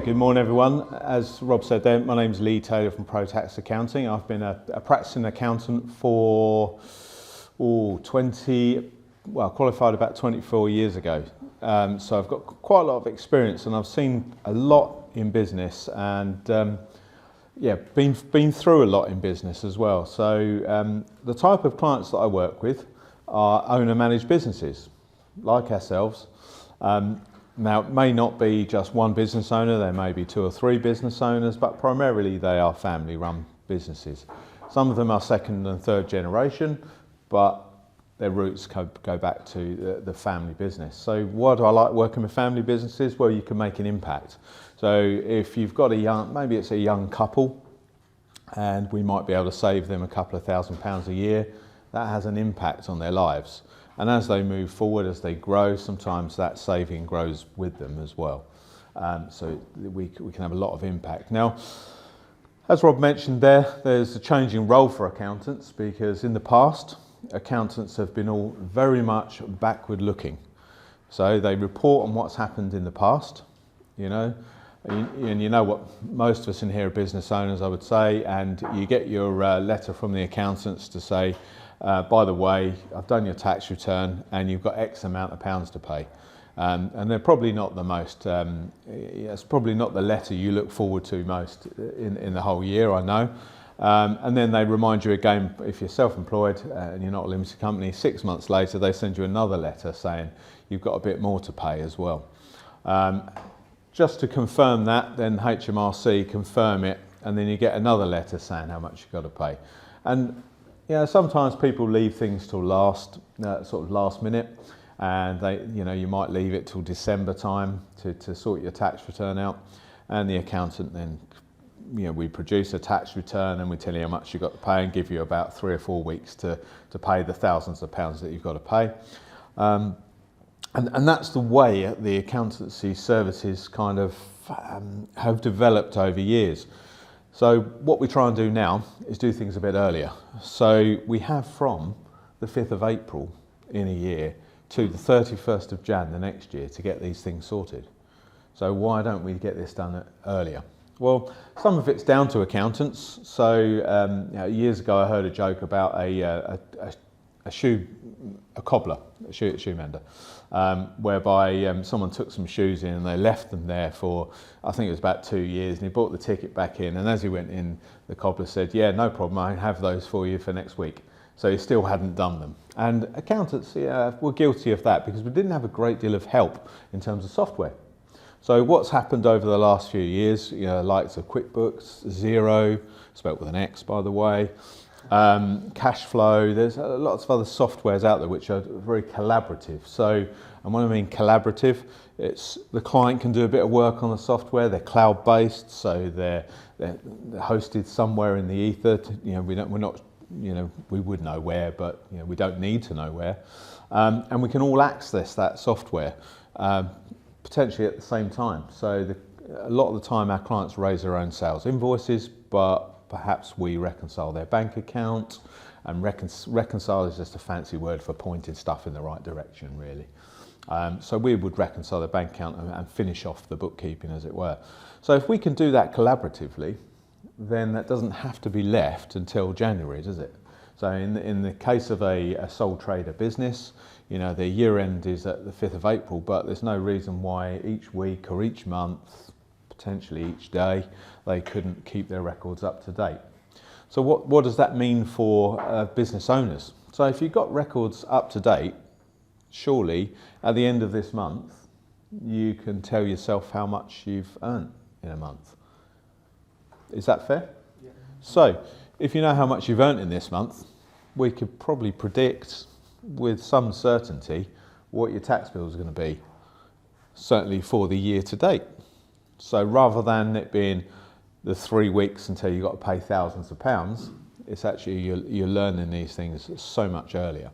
Good morning everyone. As Rob said there, my name's Lee Taylor from Pro Tax Accounting. I've been a practicing accountant for qualified about 24 years ago. So I've got quite a lot of experience and I've seen a lot in business and been through a lot in business as well. So the type of clients that I work with are owner-managed businesses like ourselves. Now, it may not be just one business owner, there may be 2 or 3 business owners, but primarily they are family-run businesses. Some of them are second and third generation, but their roots go back to the family business. So why do I like working with family businesses? Well, you can make an impact. So if you've got maybe it's a young couple, and we might be able to save them a couple of £1,000s a year, that has an impact on their lives. And as they move forward, as they grow, sometimes that saving grows with them as well. So we can have a lot of impact. Now, as Rob mentioned there's a changing role for accountants because in the past, accountants have been all very much backward looking. So they report on what's happened in the past, you know, and you know what most of us in here are business owners, I would say, and you get your letter from the accountants to say, by the way, I've done your tax return and you've got X amount of pounds to pay. And they're probably not the most, it's probably not the letter you look forward to most in the whole year, I know. And then they remind you again, if you're self-employed and you're not a limited company, 6 months later they send you another letter saying you've got a bit more to pay as well. Just to confirm that, then HMRC confirm it, and then you get another letter saying how much you've got to pay. And sometimes people leave things till last minute, and you might leave it till December time to sort your tax return out, and the accountant then, we produce a tax return and we tell you how much you've got to pay and give you about 3 or 4 weeks to pay the thousands of pounds that you've got to pay. And that's the way the accountancy services kind of have developed over years. So what we try and do now is do things a bit earlier. So we have from the 5th of April in a year to the 31st of Jan the next year to get these things sorted. So why don't we get this done earlier? Well, some of it's down to accountants. So years ago I heard a joke about a cobbler, a shoe mender, whereby someone took some shoes in and they left them there for, I think it was about 2 years, and he brought the ticket back in, and as he went in, the cobbler said, yeah, no problem, I have those for you for next week. So he still hadn't done them. And accountants were guilty of that because we didn't have a great deal of help in terms of software. So what's happened over the last few years, likes of QuickBooks, Xero, spelt with an X by the way, cash flow, there's lots of other softwares out there which are very collaborative. So, and when I mean collaborative, it's the client can do a bit of work on the software, they're cloud-based, so they're hosted somewhere in the ether. We would know where, but we don't need to know where. And we can all access that software potentially at the same time. So a lot of the time our clients raise their own sales invoices, but perhaps we reconcile their bank account, and reconcile is just a fancy word for pointing stuff in the right direction, really. So we would reconcile the bank account and finish off the bookkeeping, as it were. So if we can do that collaboratively, then that doesn't have to be left until January, does it? So in the case of a sole trader business, their year end is at the 5th of April, but there's no reason why each week or each month, potentially each day, they couldn't keep their records up to date. So what does that mean for business owners? So if you've got records up to date, surely at the end of this month, you can tell yourself how much you've earned in a month. Is that fair? Yeah. So if you know how much you've earned in this month, we could probably predict with some certainty what your tax bill is going to be, certainly for the year to date. So rather than it being the 3 weeks until you've got to pay thousands of pounds, it's actually you're learning these things so much earlier.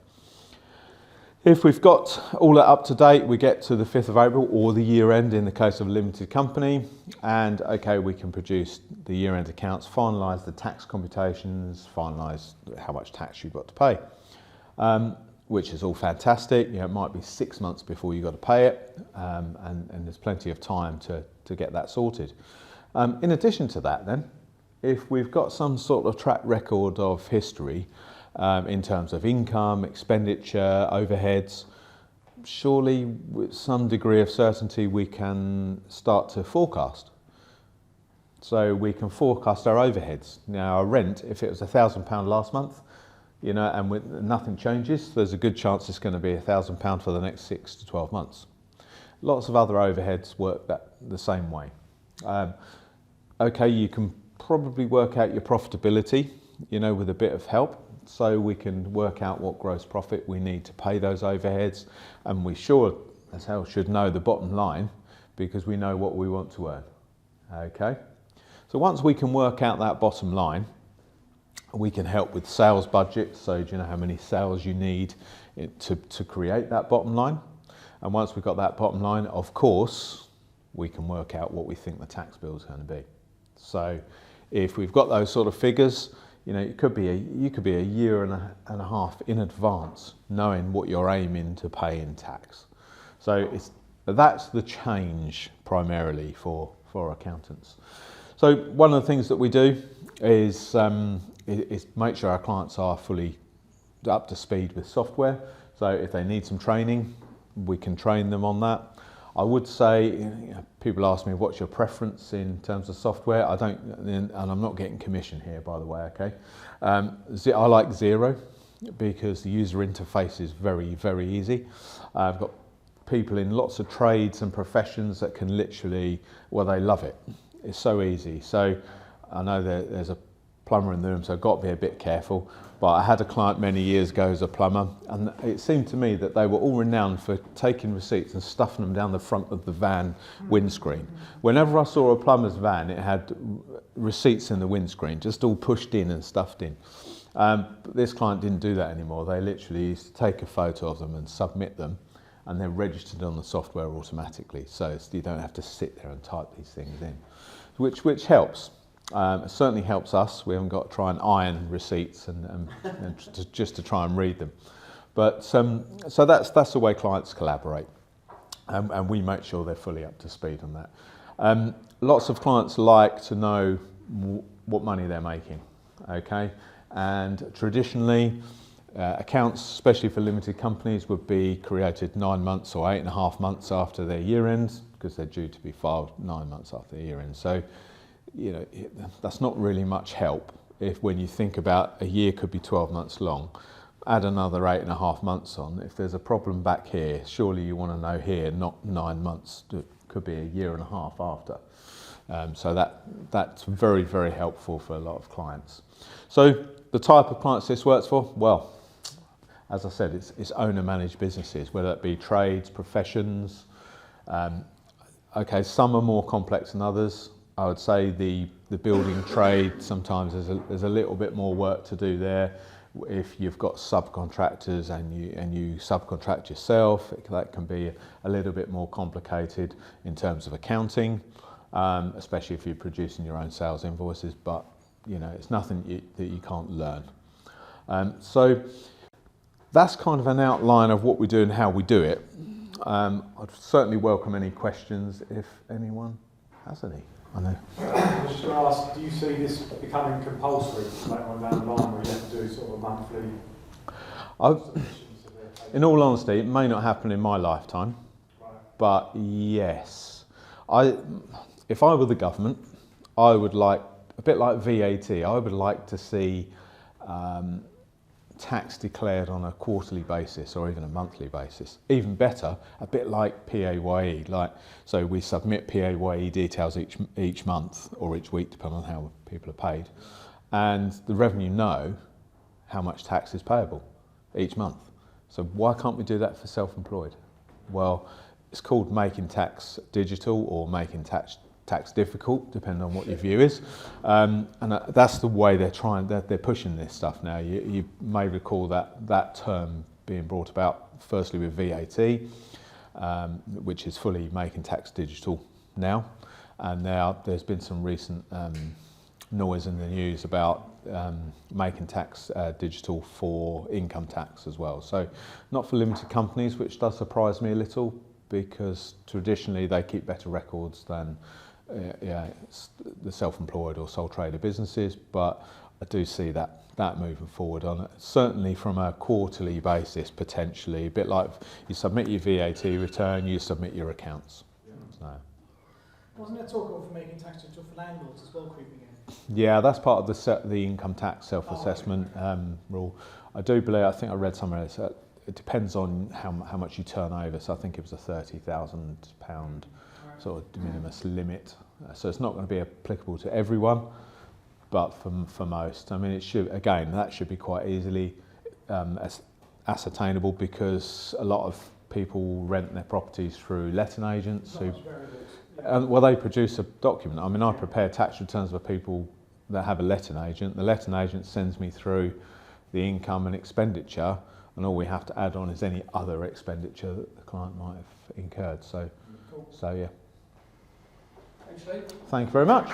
If we've got all that up to date, we get to the 5th of April or the year end in the case of a limited company, and okay, we can produce the year end accounts, finalise the tax computations, finalise how much tax you've got to pay. which is all fantastic. It might be 6 months before you've got to pay it, and there's plenty of time to get that sorted. In addition to that then, if we've got some sort of track record of history in terms of income, expenditure, overheads, surely with some degree of certainty we can start to forecast. So we can forecast our overheads. Now our rent, if it was £1,000 last month, and nothing changes, there's a good chance it's going to be £1,000 for the next 6 to 12 months. Lots of other overheads work the same way. Okay, you can probably work out your profitability, with a bit of help. So we can work out what gross profit we need to pay those overheads, and we sure as hell should know the bottom line because we know what we want to earn. Okay, so once we can work out that bottom line, we can help with sales budgets. So do you know how many sales you need to create that bottom line? And once we've got that bottom line, of course, we can work out what we think the tax bill is going to be. So if we've got those sort of figures, you could be a year and a half in advance knowing what you're aiming to pay in tax. So that's the change primarily for accountants. So one of the things that we do is make sure our clients are fully up to speed with software. So if they need some training, we can train them on that. I would say, people ask me, what's your preference in terms of software? I don't, and I'm not getting commission here, by the way, okay? I like Xero because the user interface is very, very easy. I've got people in lots of trades and professions that can literally, they love it. It's so easy. So I know there's a plumber in the room, so I've got to be a bit careful. But I had a client many years ago as a plumber, and it seemed to me that they were all renowned for taking receipts and stuffing them down the front of the van windscreen. Whenever I saw a plumber's van, it had receipts in the windscreen, just all pushed in and stuffed in. But this client didn't do that anymore. They literally used to take a photo of them and submit them, and they're registered on the software automatically. So you don't have to sit there and type these things in, which helps. It certainly helps us. We haven't got to try and iron receipts and just to try and read them. But so that's the way clients collaborate, and we make sure they're fully up to speed on that. Lots of clients like to know what money they're making. Okay, and traditionally accounts, especially for limited companies, would be created 9 months or 8.5 months after their year ends, because they're due to be filed 9 months after their year end. So that's not really much help. If when you think about a year could be 12 months long, add another 8.5 months on. If there's a problem back here, surely you want to know here, not 9 months. It could be a year and a half after. So that's very, very helpful for a lot of clients. So the type of clients this works for, well, as I said, it's owner-managed businesses, whether it be trades, professions. Okay, some are more complex than others. I would say the building trade, sometimes there's a little bit more work to do there. If you've got subcontractors and you subcontract yourself, that can be a little bit more complicated in terms of accounting, especially if you're producing your own sales invoices, but it's nothing that you can't learn. So that's kind of an outline of what we do and how we do it. I'd certainly welcome any questions if anyone has any. I know. I was just going to ask, do you see this becoming compulsory later on down the line where you have to do sort of monthly? In all honesty, it may not happen in my lifetime, right. But yes. If I were the government, I would like, a bit like VAT, I would like to see tax declared on a quarterly basis or even a monthly basis. Even better, a bit like PAYE. So we submit PAYE details each month or each week, depending on how people are paid, and the revenue know how much tax is payable each month. So why can't we do that for self-employed? Well, it's called making tax digital or making tax difficult, depending on what your view is, and that's the way they're pushing this stuff now. You may recall that term being brought about firstly with VAT, which is fully making tax digital now, and now there's been some recent noise in the news about making tax digital for income tax as well. So not for limited companies, which does surprise me a little, because traditionally they keep better records than the self-employed or sole trader businesses, but I do see that moving forward on it. Certainly from a quarterly basis, potentially, a bit like you submit your VAT return, you submit your accounts. So. Wasn't there talk of making tax digital for landlords as well creeping in? Yeah, that's part of the income tax self-assessment rule. I do believe, I think I read somewhere else, it depends on how much you turn over. So I think it was a £30,000 sort of de minimis limit. So it's not going to be applicable to everyone, but for most. I mean, it should, again, that should be quite easily ascertainable, because a lot of people rent their properties through letting agents who, well, they produce a document. I mean, I prepare tax returns for people that have a letting agent. The letting agent sends me through the income and expenditure, and all we have to add on is any other expenditure that the client might have incurred. So, cool. So yeah. Thanks, Lee. Thank you very much.